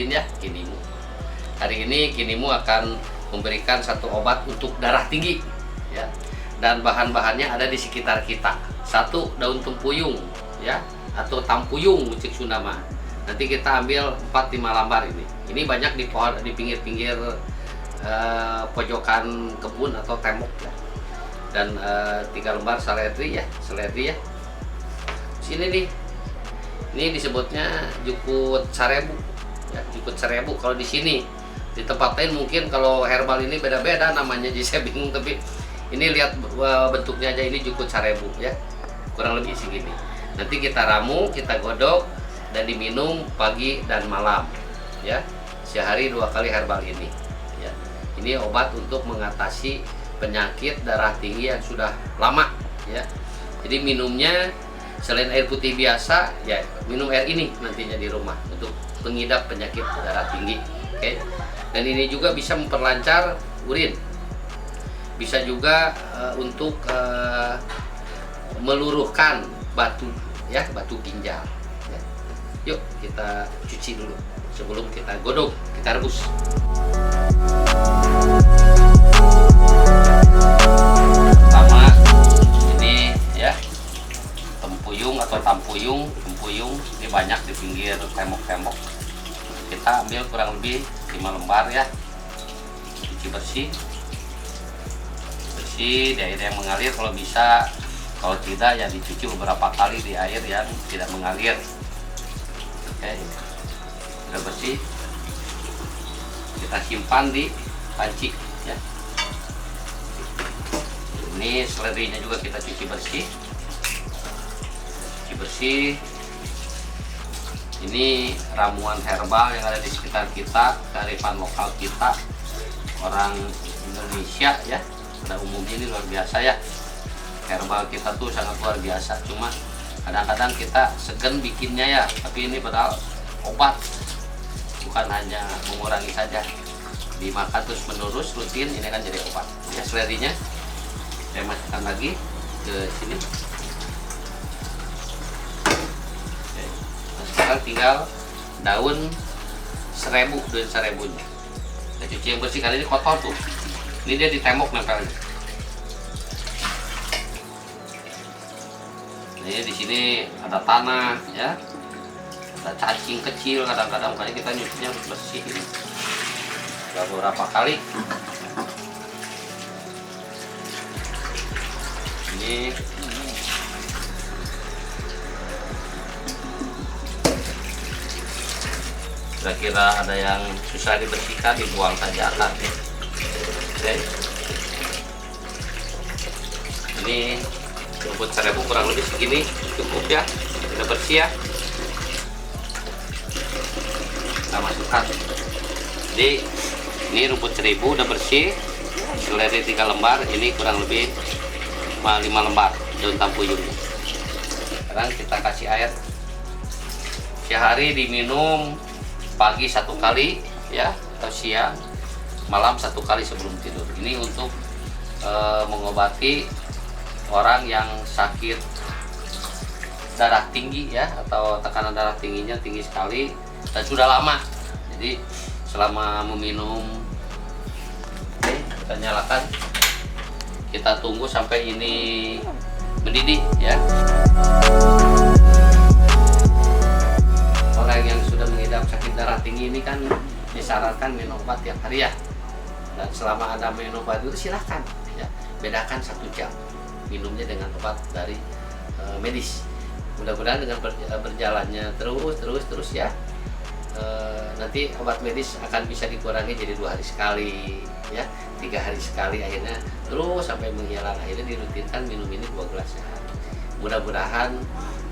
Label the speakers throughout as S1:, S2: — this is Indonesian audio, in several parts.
S1: Udin ya, Kinimu. Hari ini Kinimu akan memberikan satu obat untuk darah tinggi ya. Dan bahan-bahannya ada di sekitar kita. Satu, daun tempuyung ya, atau tampuyung cik Sunda mah. Nanti kita ambil 4-5 lembar ini. Ini banyak di pohon, di pinggir-pinggir pojokan kebun atau tembok ya. Dan 3 lembar seledri ya, Sini nih. Ini disebutnya jukut sarebu ya, jukut sarebu kalau di sini. Di tempat lain mungkin kalau herbal ini beda-beda namanya, jadi saya bingung, tapi ini lihat bentuknya aja, ini jukut sarebu ya. Kurang lebih segini. Nanti kita ramu, kita godok dan diminum pagi dan malam ya. Sehari 2 kali herbal ini ya. Ini obat untuk mengatasi penyakit darah tinggi yang sudah lama ya. Jadi minumnya selain air putih biasa ya, minum air ini nantinya di rumah untuk pengidap penyakit darah tinggi. Oke. Dan ini juga bisa memperlancar urin. Bisa juga untuk meluruhkan batu ya, batu ginjal ya. Yuk kita cuci dulu sebelum kita godok, kita rebus. Pertama ini ya, tempuyung atau tampuyung. Ini banyak di pinggir tembok-tembok. Kita ambil kurang lebih 5 lembar ya. Cuci bersih di air yang mengalir kalau bisa. Kalau tidak ya dicuci beberapa kali di air yang tidak mengalir. Oke, sudah bersih, kita simpan di panci ya. Ini seledrinya juga kita cuci bersih. Ini ramuan herbal yang ada di sekitar kita, kearifan lokal kita, orang Indonesia ya. Pada umumnya ini luar biasa ya. Herbal kita tuh sangat luar biasa, cuma kadang-kadang kita segan bikinnya ya, tapi ini padahal obat, bukan hanya mengurangi saja, dimakan terus menerus rutin, ini kan jadi obat ya. Seledrinya saya masukkan lagi ke sini. Oke. Nah, sekarang tinggal daun serebunya kita cuci yang bersih, karena ini kotor tuh, ini dia di tembok nempelnya. Ini di sini ada tanah ya, ada cacing kecil kadang-kadang, makanya kita nyucinya harus bersih ini. Beberapa kali. Ini kira-kira ada yang susah dibersihkan, dibuang saja kan. Oke. Ini rumput sarebu kurang lebih segini cukup ya, sudah bersih ya. Kita masukkan. Jadi ini rumput seribu udah bersih, seledri 3 lembar, ini kurang lebih 5 lembar daun tampuyungnya. Sekarang kita kasih air. Sehari diminum pagi 1 kali ya, atau siang, malam 1 kali sebelum tidur. Ini untuk mengobati orang yang sakit darah tinggi ya, atau tekanan darah tingginya tinggi sekali dan sudah lama. Jadi selama meminum, kita nyalakan, kita tunggu sampai ini mendidih ya. Orang yang sudah mengidap sakit darah tinggi ini kan disarankan minum obat tiap hari ya. Dan selama ada minum obat itu silahkan ya, bedakan 1 jam minumnya dengan obat dari medis. Mudah-mudahan dengan berjalannya terus ya, nanti obat medis akan bisa dikurangi jadi 2 hari sekali ya, 3 hari sekali, akhirnya terus sampai menghilang. Akhirnya dirutinkan minum ini 2 gelas sehari. Mudah-mudahan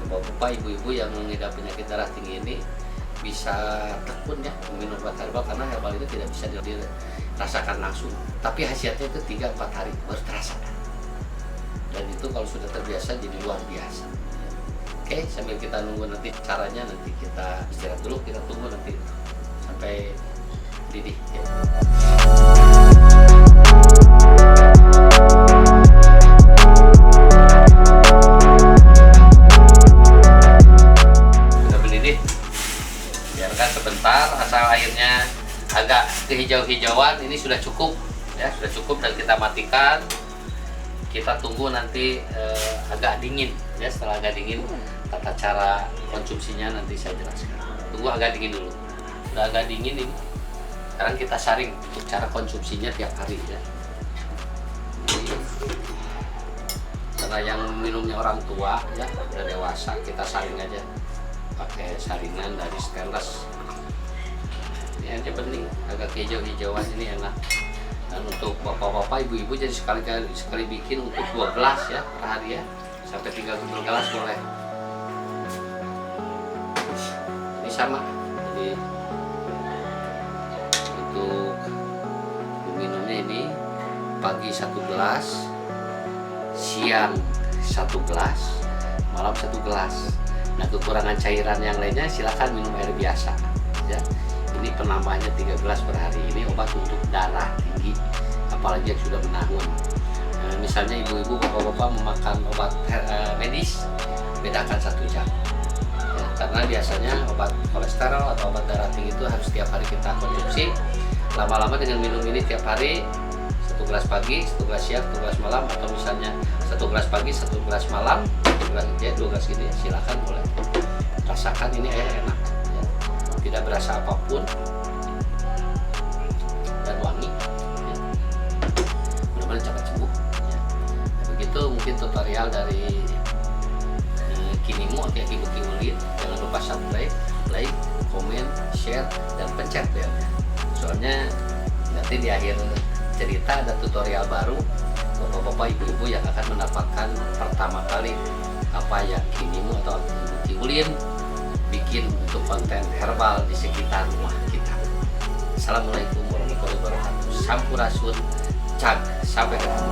S1: bapak-bapak, ibu-ibu yang mengidap penyakit darah tinggi ini bisa tekun ya minum obat herbal, karena herbal itu tidak bisa dirasakan langsung, tapi khasiatnya itu 3-4 hari baru terasa. Dan itu kalau sudah terbiasa jadi luar biasa. Oke, sambil kita nunggu nanti caranya, nanti kita istirahat dulu, kita tunggu nanti sampai didih ya. Sudah mendidih, biarkan sebentar asal airnya agak kehijau-hijauan, ini sudah cukup ya, sudah cukup, dan kita matikan. Kita tunggu nanti agak dingin ya. Setelah agak dingin, tata cara konsumsinya nanti saya jelaskan. Tunggu agak dingin dulu. Udah agak dingin ini, sekarang kita saring untuk cara konsumsinya tiap hari ya. Ini, karena yang minumnya orang tua ya, udah dewasa, kita saring aja pakai saringan dari stainless. Ini aja bening, agak hijau-hijauan, ini enak. Dan untuk bapak-bapak, ibu-ibu jadi sekali bikin untuk 2 gelas ya per hari ya, sampai 3 gelas boleh. Ini sama, jadi untuk minumnya ini pagi 1 gelas, siang 1 gelas, malam 1 gelas. Nah, kekurangan cairan yang lainnya silakan minum air biasa ya. Ini penambahnya 3 gelas per hari. Ini obat untuk darah tinggi, apalagi yang sudah menahun. Misalnya ibu-ibu, bapak-bapak memakan obat medis, bedakan 1 jam ya, karena biasanya obat kolesterol atau obat darah tinggi itu harus tiap hari kita konsumsi. Lama-lama dengan minum ini tiap hari, 1 gelas pagi, 1 gelas siang, 1 gelas malam, atau misalnya 1 gelas pagi, 1 gelas malam, 1 gelas ya, 2 gelas ini ya, silakan boleh. Rasakan ini air enak ya. Tidak berasa apapun dan wangi ya. Mudah-mudahan cepat sembuh ya. Begitu mungkin tutorial dari Kinimo atau Kimu-Kimulin. Jangan lupa subscribe, like, komen, share, dan pencet belnya. Soalnya nanti di akhir cerita ada tutorial baru, bapak-bapak, ibu-ibu yang akan mendapatkan pertama kali apa yang Kinimo atau Kimu-Kimulin bikin untuk konten herbal di sekitar rumah kita. Assalamualaikum warahmatullahi wabarakatuh. Sampurasun, cag, sampai ketemu.